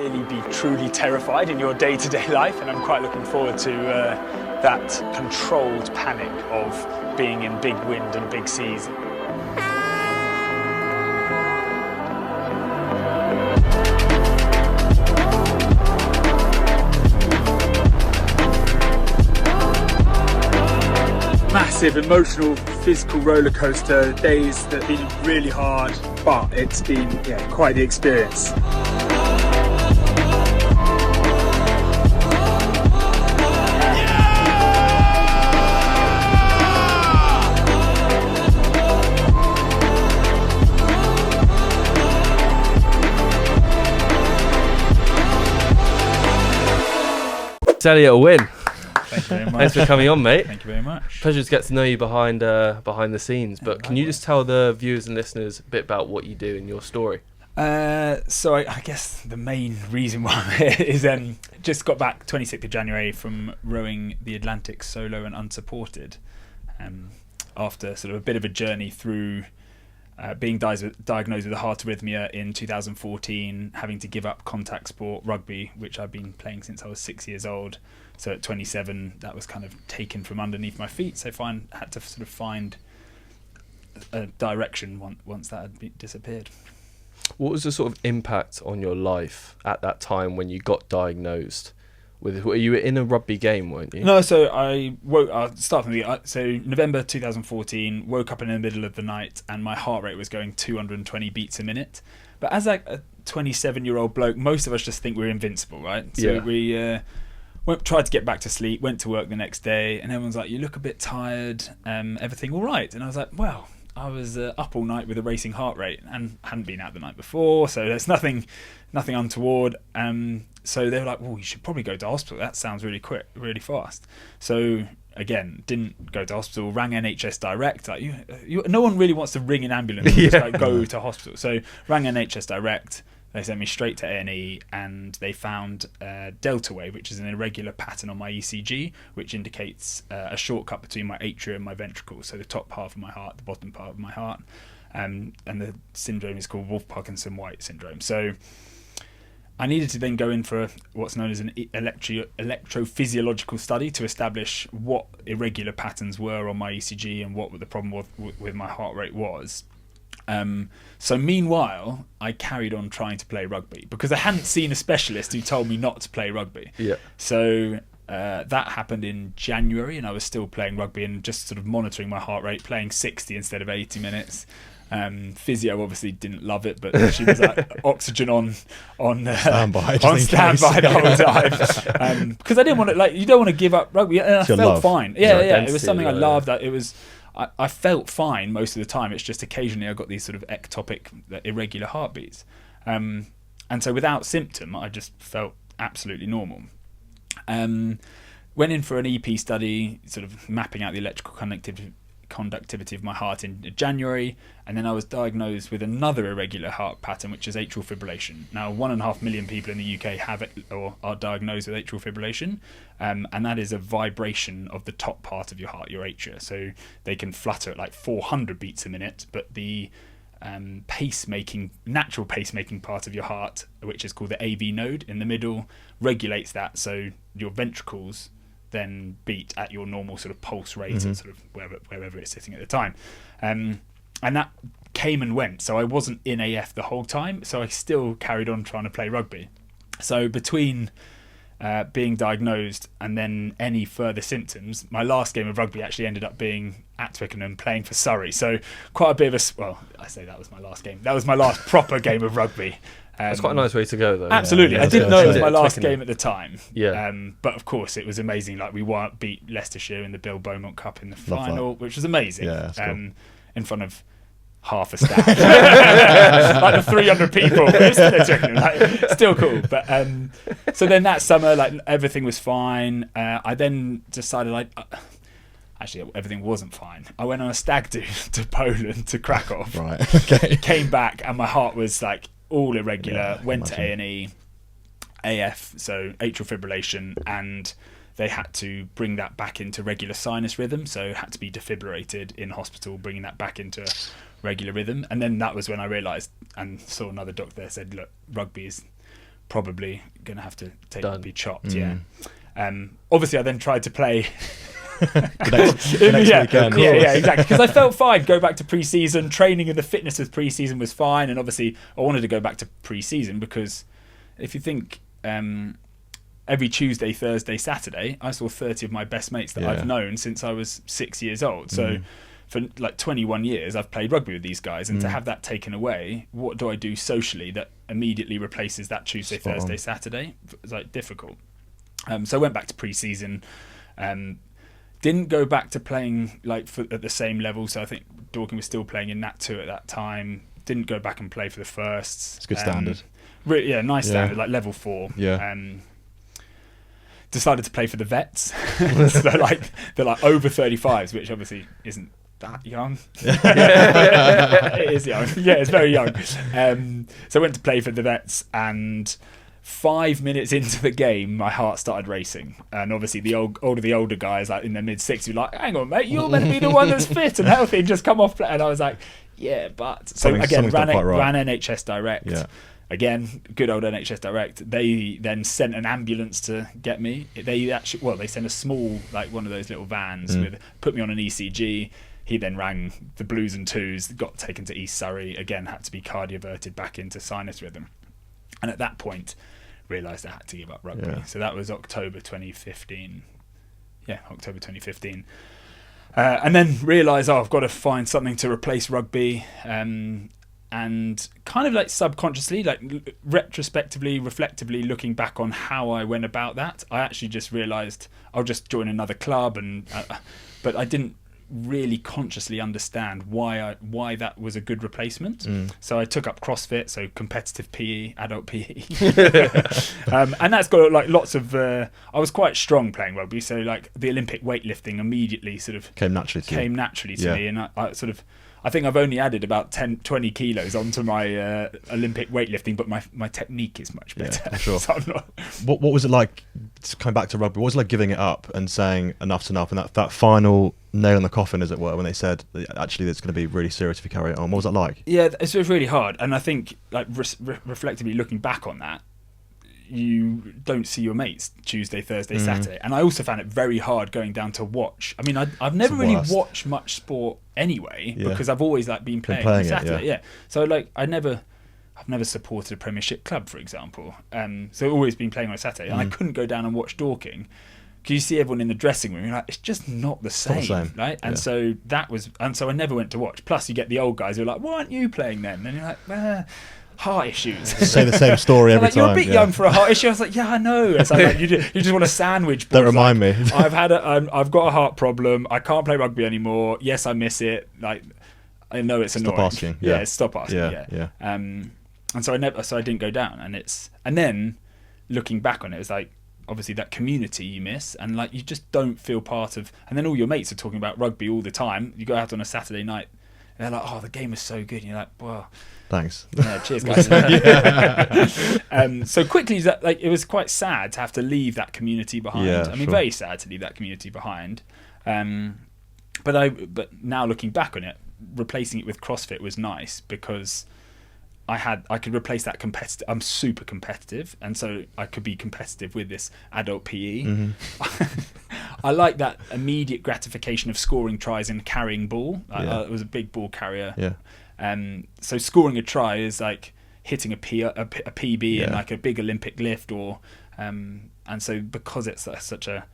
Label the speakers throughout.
Speaker 1: really be truly terrified in your day-to-day life, and I'm quite looking forward to that controlled panic of being in big wind and big seas. Massive emotional, physical roller coaster, days that have been really hard, but it's been quite the experience.
Speaker 2: It's Elliot Awin.
Speaker 3: Thank you very much.
Speaker 2: Thanks for coming on, mate.
Speaker 3: Thank you very much.
Speaker 2: Pleasure to get to know you behind the scenes. But can you just tell the viewers and listeners a bit about what you do in your story?
Speaker 1: So I guess the main reason why I'm here is just got back 26th of January from rowing the Atlantic solo and unsupported, after sort of a bit of a journey through being diagnosed with a heart arrhythmia in 2014, having to give up contact sport rugby, which I've been playing since I was 6 years old. So at 27, that was kind of taken from underneath my feet. So had to sort of find a direction once that had disappeared.
Speaker 2: What was the sort of impact on your life at that time when you got diagnosed? Were you in a rugby game, weren't you?
Speaker 1: No, so I woke. I'll start from so November 2014, woke up in the middle of the night, and my heart rate was going 220 beats a minute. But as like a 27-year-old bloke, most of us just think we're invincible, right? So we tried to get back to sleep, went to work the next day, and everyone's like, "You look a bit tired. Everything all right?" And I was like, "Well, I was up all night with a racing heart rate and hadn't been out the night before, so there's nothing untoward." So they were like, "Well, you should probably go to hospital. That sounds really quick, really fast." So again, didn't go to hospital. Rang NHS Direct. Like, no one really wants to ring an ambulance and just like go to hospital. So rang NHS Direct. They sent me straight to A&E, and they found delta wave, which is an irregular pattern on my ECG, which indicates a shortcut between my atria and my ventricles, so the top half of my heart, the bottom part of my heart. And the syndrome is called Wolff-Parkinson-White syndrome. So I needed to then go in for what's known as an electrophysiological study to establish what irregular patterns were on my ECG and what the problem with my heart rate was. So meanwhile, I carried on trying to play rugby because I hadn't seen a specialist who told me not to play rugby. Yeah. So that happened in January, and I was still playing rugby and just sort of monitoring my heart rate, playing 60 instead of 80 minutes. Physio obviously didn't love it, but she was like oxygen on standby the whole time, because I didn't want to, you don't want to give up rugby. And I felt fine. It was something I loved. I felt fine most of the time. It's just occasionally I got these sort of ectopic, irregular heartbeats. And so without symptom, I just felt absolutely normal. Went in for an EP study, sort of mapping out the electrical conductivity of my heart in January, and then I was diagnosed with another irregular heart pattern, which is atrial fibrillation. Now, 1.5 million people in the UK have it or are diagnosed with atrial fibrillation, and that is a vibration of the top part of your heart, your atria. So they can flutter at like 400 beats a minute, but the natural pacemaking part of your heart, which is called the AV node in the middle, regulates that, so your ventricles then beat at your normal sort of pulse rate at sort of wherever it's sitting at the time. And that came and went. So I wasn't in AF the whole time, so I still carried on trying to play rugby. So between being diagnosed and then any further symptoms, my last game of rugby actually ended up being at Twickenham playing for Surrey. So quite a bit of I say that was my last game. That was my last proper game of rugby.
Speaker 2: That's quite a nice way to go, though.
Speaker 1: Absolutely.
Speaker 2: Yeah,
Speaker 1: I didn't know it was my last game at the time.
Speaker 2: Yeah.
Speaker 1: But of course, it was amazing. Like, we beat Leicestershire in the Bill Beaumont Cup in the final, which was amazing.
Speaker 3: Yeah, cool.
Speaker 1: In front of half a staff, like the 300 people. Still cool. But so then that summer, like, everything was fine. I then decided actually, everything wasn't fine. I went on a stag do to Poland, to Krakow.
Speaker 3: Right. Okay.
Speaker 1: Came back and my heart was like all irregular. Went to A&E, AF, so atrial fibrillation, and they had to bring that back into regular sinus rhythm. So had to be defibrillated in hospital, bringing that back into regular rhythm. And then that was when I realised and saw another doctor there, said, look, rugby is probably going to have to be chopped.
Speaker 2: Mm.
Speaker 1: Yeah. Obviously, I then tried to play.
Speaker 3: Next weekend.
Speaker 1: Yeah, exactly. Because I felt fine. Go back to pre-season training, and the fitness of pre-season was fine. And obviously, I wanted to go back to pre-season because if you think every Tuesday, Thursday, Saturday, I saw 30 of my best mates that I've known since I was 6 years old. So for like 21 years, I've played rugby with these guys, and to have that taken away, what do I do socially that immediately replaces that Tuesday, Thursday, Saturday? It's like difficult. So I went back to pre-season. Didn't go back to playing like at the same level. So I think Dorking was still playing in Nat 2 at that time. Didn't go back and play for the firsts.
Speaker 3: It's a good standard.
Speaker 1: Really, nice standard, like level 4.
Speaker 3: Yeah.
Speaker 1: Decided to play for the vets. So they're like over 35s, which obviously isn't that young. It is young. Yeah, it's very young. So I went to play for the vets, and 5 minutes into the game, my heart started racing, and obviously the older guys, like in their mid-60s, were like, "Hang on, mate, you're meant to be the one that's fit and healthy, and just come off." And I was like, "Yeah, but..." So again, ran NHS Direct.
Speaker 3: Yeah.
Speaker 1: Again, good old NHS Direct. They then sent an ambulance to get me. They sent a small, like one of those little vans put me on an ECG. He then rang the Blues and Twos, got taken to East Surrey. Again, had to be cardioverted back into sinus rhythm. And at that point, realised I had to give up rugby.
Speaker 3: Yeah.
Speaker 1: So that was October 2015. Yeah, October 2015. And then realised, I've got to find something to replace rugby. And kind of like subconsciously, like retrospectively, reflectively looking back on how I went about that, I actually just realised I'll just join another club. But I didn't really consciously understand why that was a good replacement. So I took up CrossFit, so competitive PE, adult PE, and that's got like lots of I was quite strong playing rugby, so like the Olympic weightlifting immediately sort of
Speaker 3: came naturally to
Speaker 1: me, and I think I've only added about 20 kilos onto my Olympic weightlifting, but my technique is much better.
Speaker 3: Yeah, sure.
Speaker 1: So I'm not...
Speaker 3: What was it like, coming back to rugby, what was it like giving it up and saying enough's enough, and that final nail in the coffin, as it were, when they said, actually, it's going to be really serious if you carry it on? What was that like?
Speaker 1: Yeah, it was really hard. And I think, like, reflectively looking back on that, you don't see your mates Tuesday, Thursday, Saturday. And I also found it very hard going down to watch. I mean, I've never really watched much sport anyway, because I've always like been playing on Saturday. So like I've never supported a Premiership club, for example. So I've always been playing on a Saturday, and I couldn't go down and watch Dorking because you see everyone in the dressing room, you're like, it's just not the same, right? And so so I never went to watch. Plus, you get the old guys who are like, "Why aren't you playing then?" And you're like, heart issues.
Speaker 3: Say the same story every
Speaker 1: like,
Speaker 3: time.
Speaker 1: You're a bit young for a heart issue. I was like, yeah, I know. It's like you just want a sandwich.
Speaker 3: Don't remind me.
Speaker 1: I've got a heart problem. I can't play rugby anymore. Yes, I miss it. Like, I know it's annoying.
Speaker 3: Stop asking.
Speaker 1: Yeah, stop asking.
Speaker 3: Yeah.
Speaker 1: And so I didn't go down. And then looking back on it, it was like, obviously that community you miss, and like you just don't feel part of. And then all your mates are talking about rugby all the time. You go out on a Saturday night, and they're like, "Oh, the game was so good." And you're like, "Well,
Speaker 3: thanks."
Speaker 1: Yeah, cheers, guys. So quickly, like it was quite sad to have to leave that community behind.
Speaker 3: Yeah,
Speaker 1: I mean, very sad to leave that community behind. But now looking back on it, replacing it with CrossFit was nice because I could replace that competitive. I'm super competitive, and so I could be competitive with this adult PE. I like that immediate gratification of scoring tries and carrying ball. I was a big ball carrier. So scoring a try is like hitting a PB and like a big Olympic lift, and so because it's such a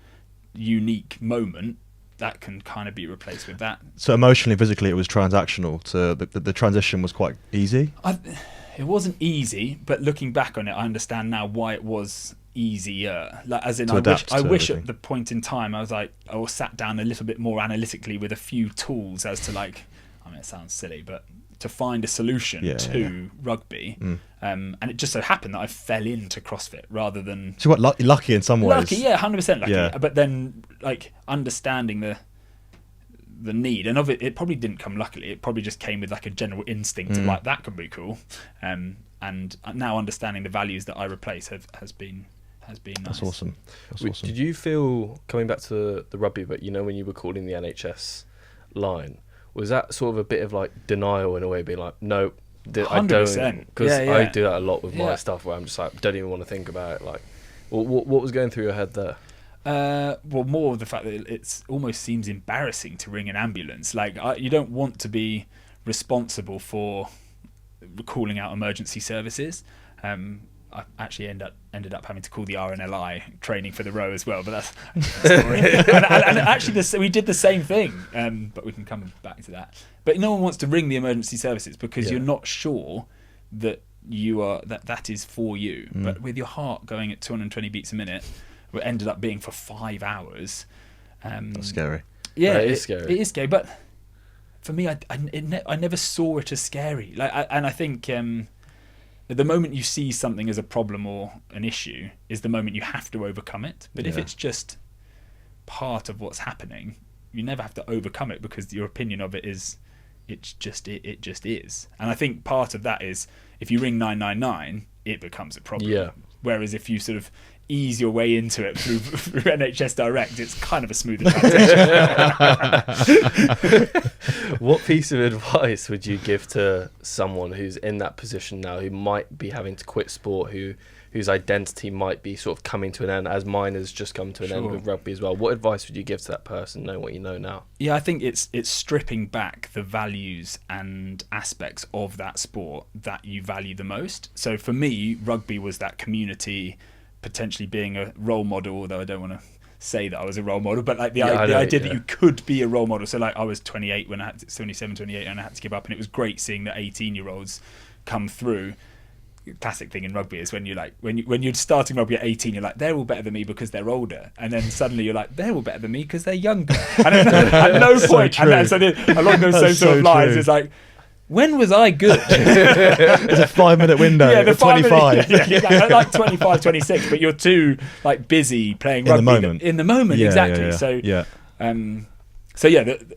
Speaker 1: unique moment, that can kind of be replaced with that.
Speaker 3: So emotionally, physically, it was transactional. So the transition was quite easy.
Speaker 1: It wasn't easy, but looking back on it, I understand now why it was easier. Like, as in, I wish at the point in time I was like, I sat down a little bit more analytically with a few tools as to like, I mean, it sounds silly, but to find a solution to rugby. And it just so happened that I fell into CrossFit rather than...
Speaker 3: So what, lucky in some ways?
Speaker 1: Lucky, yeah, 100% lucky.
Speaker 3: Yeah.
Speaker 1: But then, like, understanding the need, and of it probably didn't come luckily. It probably just came with like a general instinct of like, that could be cool. And now understanding the values that I replace has been nice.
Speaker 3: That's awesome.
Speaker 2: Did you feel, coming back to the rugby, but you know when you were calling the NHS line, was that sort of a bit of like denial in a way, being like, no, I don't,
Speaker 1: 100%.
Speaker 2: because
Speaker 1: Yeah,
Speaker 2: I
Speaker 1: yeah.
Speaker 2: do that a lot with my
Speaker 1: Yeah.
Speaker 2: stuff where I'm just like, don't even want to think about it. Like, what was going through your head there?
Speaker 1: Well, more of the fact that it's almost seems embarrassing to ring an ambulance. Like, you don't want to be responsible for calling out emergency services. I actually ended up having to call the RNLI training for the row as well, but that's a story. and actually, we did the same thing, but we can come back to that. But no one wants to ring the emergency services because you're not sure that that is for you. But with your heart going at 220 beats a minute, it ended up being for 5 hours.
Speaker 3: That's scary.
Speaker 1: Yeah,
Speaker 2: It is scary.
Speaker 1: It is scary, but for me, I never saw it as scary. Like, and I think the moment you see something as a problem or an issue is the moment you have to overcome it. But if it's just part of what's happening, you never have to overcome it because your opinion of it is it just is. And I think part of that is if you ring 999, it becomes a problem.
Speaker 2: Yeah.
Speaker 1: Whereas if you sort of ease your way into it through NHS Direct, it's kind of a smoother transition.
Speaker 2: What piece of advice would you give to someone who's in that position now, who might be having to quit sport, whose identity might be sort of coming to an end, as mine has just come to an end with rugby as well? What advice would you give to that person, knowing what you know now?
Speaker 1: Yeah, I think it's stripping back the values and aspects of that sport that you value the most. So for me, rugby was that community, potentially being a role model, although I don't want to say that I was a role model, but like the idea that you could be a role model. So like I was 28 when I had to, 27, 28 and I had to give up, and it was great seeing the 18-year-olds come through. Classic thing in rugby is when you're starting rugby at 18, you're like, they're all better than me because they're older, and then suddenly you're like, they're all better than me because they're younger. And at no point,
Speaker 3: true.
Speaker 1: and so along those same sort of lines, it's like, when was I good?
Speaker 3: There's a 5-minute window.
Speaker 1: Yeah, the
Speaker 3: 25.
Speaker 1: like 25, 26, but you're too like busy playing rugby in the moment. Exactly. So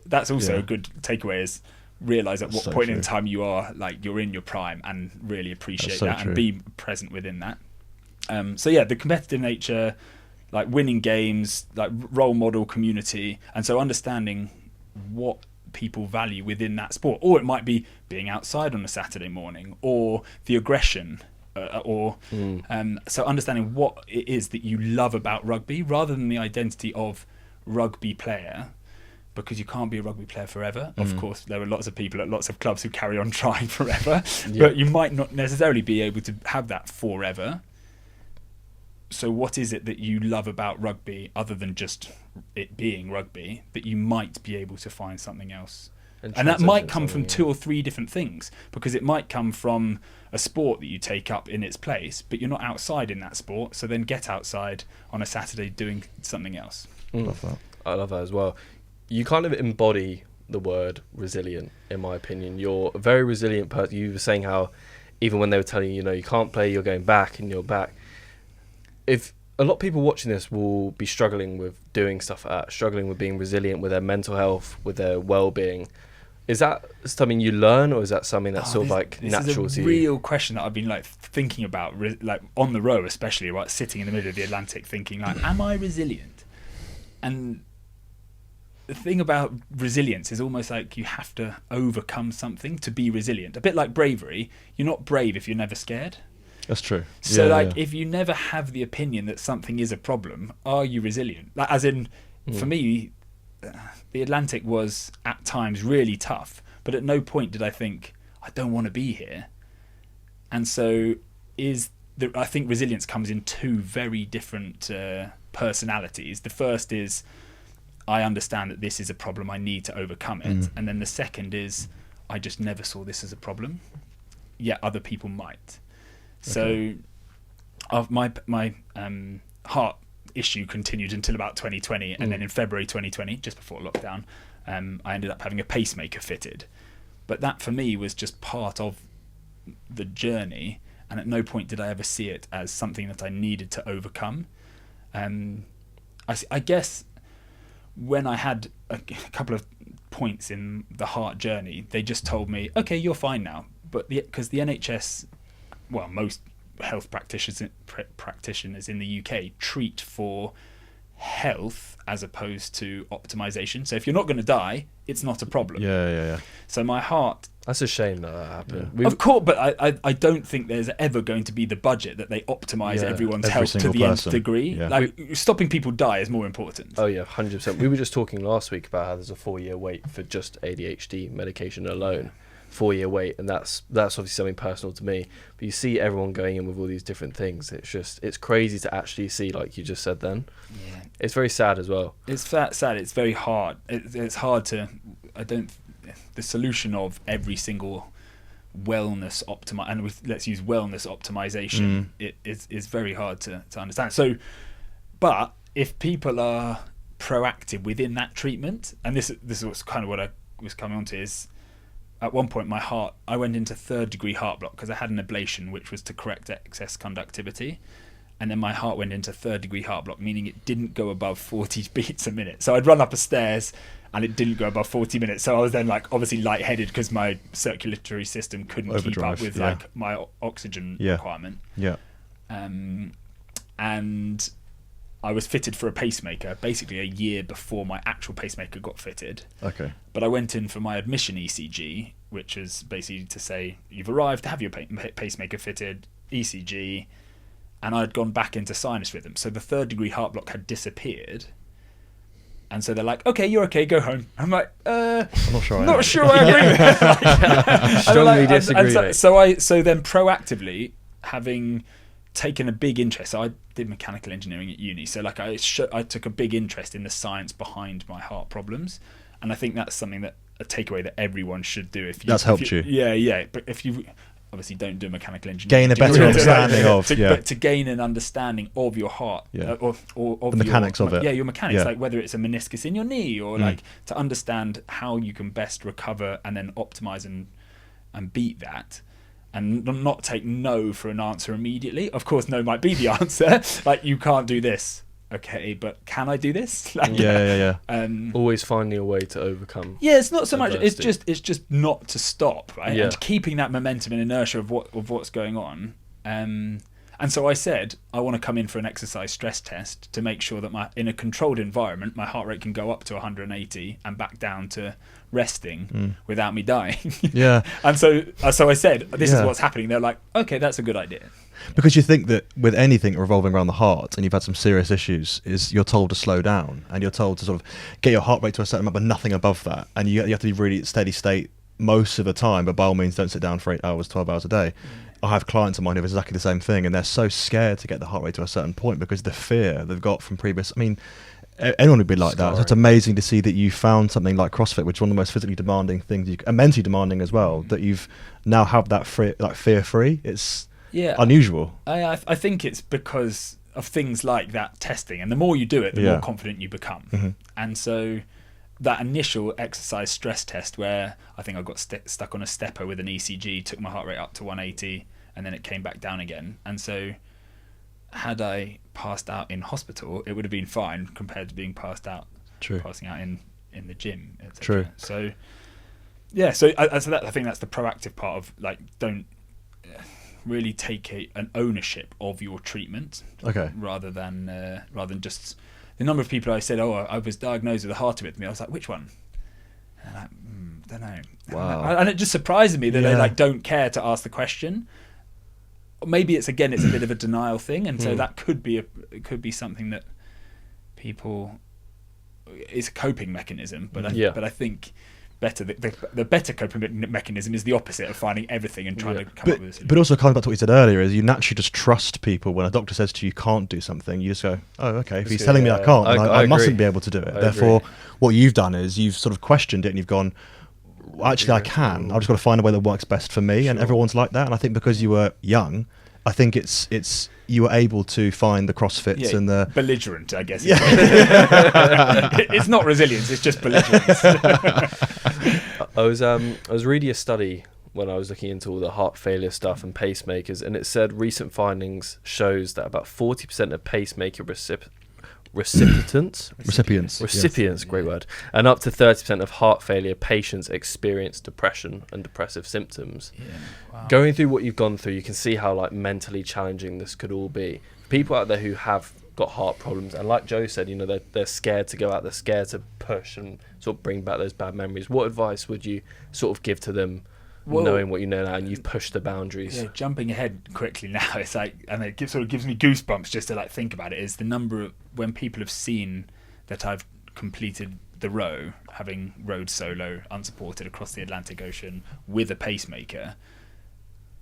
Speaker 1: that's also a good takeaway, is realize at what point in time you are like you're in your prime, and really appreciate that and be present within that. The competitive nature, like winning games, like role model, community, and so understanding what people value within that sport. Or it might be being outside on a Saturday morning, or the aggression, so understanding what it is that you love about rugby rather than the identity of rugby player, because you can't be a rugby player forever. Of course, there are lots of people at lots of clubs who carry on trying forever, but you might not necessarily be able to have that forever. So what is it that you love about rugby other than just it being rugby, that you might be able to find something else? And that might come from 2 or 3 different things, because it might come from a sport that you take up in its place, but you're not outside in that sport, so then get outside on a Saturday doing something else.
Speaker 3: Love that.
Speaker 2: I love that as well. You kind of embody the word resilient, in my opinion. You're a very resilient person. You were saying how even when they were telling you, you can't play, you're going back and you're back. If a lot of people watching this will be struggling with doing stuff like that, struggling with being resilient with their mental health, with their well-being, is that something you learn, or is that something that's sort of like natural to you? This is a real
Speaker 1: question that I've been like thinking about, like on the row especially, right, sitting in the middle of the Atlantic thinking like, am I resilient? And the thing about resilience is almost like you have to overcome something to be resilient. A bit like bravery. You're not brave if you're never scared.
Speaker 3: That's true.
Speaker 1: So if you never have the opinion that something is a problem, are you resilient? Like, as in, for me, the Atlantic was at times really tough, but at no point did I think, I don't want to be here. And so I think resilience comes in 2 very different personalities. The first is, I understand that this is a problem, I need to overcome it. And then the second is, I just never saw this as a problem, yet other people might. So my heart issue continued until about 2020, and then in February 2020, just before lockdown, I ended up having a pacemaker fitted. But that for me was just part of the journey, and at no point did I ever see it as something that I needed to overcome. I guess when I had a couple of points in the heart journey, they just told me, okay, you're fine now. But because the NHS, most health practitioners in the UK treat for health as opposed to optimization. So if you're not going to die, it's not a problem.
Speaker 3: Yeah.
Speaker 1: So my heart,
Speaker 2: That's a shame that happened.
Speaker 1: of course, but I don't think there's ever going to be the budget that they optimize everyone's
Speaker 3: Every
Speaker 1: health to
Speaker 3: single
Speaker 1: the nth
Speaker 3: person.
Speaker 1: degree.
Speaker 3: Yeah.
Speaker 1: Like stopping people die is more important.
Speaker 2: Oh yeah, 100%. We were just talking last week about how there's a 4-year wait for just ADHD medication alone. 4-year wait, and that's obviously something personal to me. But you see everyone going in with all these different things. It's crazy to actually see, like you just said then.
Speaker 1: Yeah.
Speaker 2: It's very sad as well.
Speaker 1: It's sad. It's very hard. It's hard to. The solution of every single wellness let's use wellness optimization. It is very hard to understand. So, but if people are proactive within that treatment, and this is what's kind of what I was coming on to is. At one point, I went into 3rd-degree heart block because I had an ablation, which was to correct excess conductivity. And then my heart went into 3rd-degree heart block, meaning it didn't go above 40 beats a minute. So I'd run up the stairs and it didn't go above 40 minutes. So I was then obviously lightheaded because my circulatory system couldn't keep up with my oxygen requirement.
Speaker 3: Yeah.
Speaker 1: And I was fitted for a pacemaker basically a year before my actual pacemaker got fitted.
Speaker 3: Okay.
Speaker 1: But I went in for my admission ECG, which is basically to say you've arrived to have your pacemaker fitted, ECG, and I'd gone back into sinus rhythm. So the 3rd-degree heart block had disappeared. And so they're like, okay, you're okay, go home. I'm like, I'm not sure I agree with that.
Speaker 2: Strongly disagree.
Speaker 1: So then proactively, having taken a big interest, so I did mechanical engineering at uni, so I took a big interest in the science behind my heart problems, and I think that's something that a takeaway that everyone should do.
Speaker 3: That's helped you.
Speaker 1: Yeah, but if you obviously don't do mechanical engineering,
Speaker 3: gain a better understanding of
Speaker 1: but to gain an understanding of your heart, or
Speaker 3: the mechanics of it.
Speaker 1: Yeah, your mechanics, like whether it's a meniscus in your knee, or like to understand how you can best recover and then optimize and beat that. And not take no for an answer immediately. Of course, no might be the answer. Like, you can't do this. Okay, but can I do this?
Speaker 3: Yeah.
Speaker 2: Always finding a way to overcome.
Speaker 1: Yeah, it's not so
Speaker 2: adversity.
Speaker 1: much. It's just not to stop, right?
Speaker 2: Yeah.
Speaker 1: And keeping that momentum and inertia of what's going on. And so I said, I want to come in for an exercise stress test to make sure that in a controlled environment, my heart rate can go up to 180 and back down to resting without me dying.
Speaker 3: Yeah.
Speaker 1: And so I said, this is what's happening. They're like, okay, that's a good idea.
Speaker 3: Because you think that with anything revolving around the heart, and you've had some serious issues, is you're told to slow down and you're told to sort of get your heart rate to a certain amount, but nothing above that. And you have to be really steady state most of the time, but by all means, don't sit down for 8 hours, 12 hours a day. I have clients of mine who have exactly the same thing, and they're so scared to get the heart rate to a certain point because the fear they've got from previous. I mean, anyone would be like that. So it's amazing to see that you found something like CrossFit, which is one of the most physically demanding things, and mentally demanding as well. That you've now have that fear-free. It's unusual.
Speaker 1: I think it's because of things like that testing, and the more you do it, the more confident you become. And so that initial exercise stress test, where I think I got stuck on a stepper with an ECG, took my heart rate up to 180, and then it came back down again. And so had I passed out in hospital, it would have been fine compared to being passing out in the gym, etc.
Speaker 3: True.
Speaker 1: So I think that's the proactive part of, like, don't really take an ownership of your treatment.
Speaker 3: Okay.
Speaker 1: Rather than just the number of people I said, I was diagnosed with a heart arrhythmia. I was like, which one? And I'm like, don't know.
Speaker 3: Wow.
Speaker 1: And it just surprises me that they don't care to ask the question. Maybe it's a bit of a denial thing, and so that could be something that people, it's a coping mechanism. But I think the better coping mechanism is the opposite of finding everything and trying to come up with a solution.
Speaker 3: But also, kind of back to what you said earlier, is you naturally just trust people. When a doctor says to you, you can't do something, you just go, oh, okay. If he's telling me I can't, I mustn't be able to do it. Therefore, what you've done is you've sort of questioned it, and you've gone, well, actually, I can. I've just got to find a way that works best for me. And everyone's like that. And I think because you were young, I think it's you were able to find the CrossFits and the
Speaker 1: belligerent, I guess. It's not resilience; it's just belligerence.
Speaker 2: I was reading a study when I was looking into all the heart failure stuff and pacemakers, and it said recent findings shows that about 40% of pacemaker recipients, great word, and up to 30% of heart failure patients experience depression and depressive symptoms. Wow. Going through what you've gone through, you can see how, like, mentally challenging this could all be. People out there who have got heart problems, and like Joe said, they're scared to go out, they're scared to push and sort of bring back those bad memories. What advice would you sort of give to them, knowing what you know now and you've pushed the boundaries?
Speaker 1: Yeah, jumping ahead quickly now, it's like, and it sort of gives me goosebumps just to like think about it, is the number of when people have seen that I've completed the row, having rowed solo unsupported across the Atlantic Ocean with a pacemaker.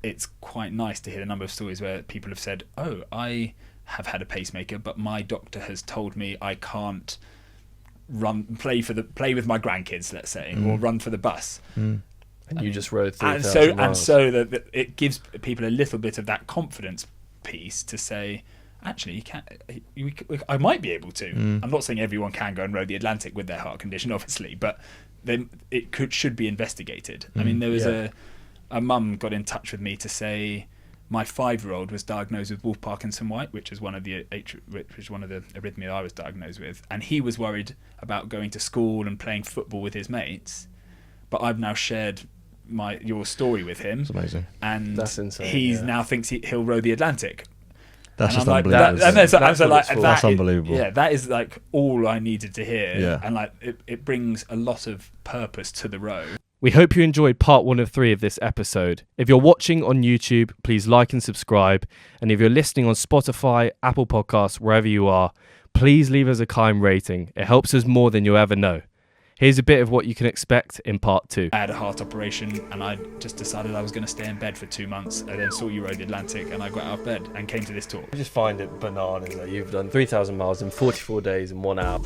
Speaker 1: It's quite nice to hear the number of stories where people have said, oh, I have had a pacemaker, but my doctor has told me I can't play with my grandkids, let's say, or run for the bus.
Speaker 2: And you just rode 3,000 miles.
Speaker 1: And so that it gives people a little bit of that confidence piece to say, actually, I might be able to. I'm not saying everyone can go and row the Atlantic with their heart condition, obviously, but then should be investigated. I mean, there was a mum got in touch with me to say, my 5-year-old was diagnosed with Wolff-Parkinson-White, which is one of the arrhythmia I was diagnosed with, and he was worried about going to school and playing football with his mates. But I've now shared your story with him.
Speaker 3: It's amazing,
Speaker 1: and
Speaker 2: that's insane.
Speaker 1: He now thinks he'll row the Atlantic.
Speaker 3: That's
Speaker 1: and
Speaker 3: just
Speaker 1: I'm
Speaker 3: unbelievable.
Speaker 1: Like,
Speaker 3: that's unbelievable.
Speaker 1: Yeah, that is like all I needed to hear.
Speaker 3: Yeah.
Speaker 1: And like it brings a lot of purpose to the row.
Speaker 2: We hope you enjoyed part 1 of 3 of this episode. If you're watching on YouTube, please like and subscribe. And if you're listening on Spotify, Apple Podcasts, wherever you are, please leave us a kind rating. It helps us more than you'll ever know. Here's a bit of what you can expect in part 2.
Speaker 1: I had a heart operation and I just decided I was going to stay in bed for 2 months. I then saw you rode the Atlantic and I got out of bed and came to this talk.
Speaker 2: I just find it bananas that you've done 3,000 miles in 44 days in 1 hour.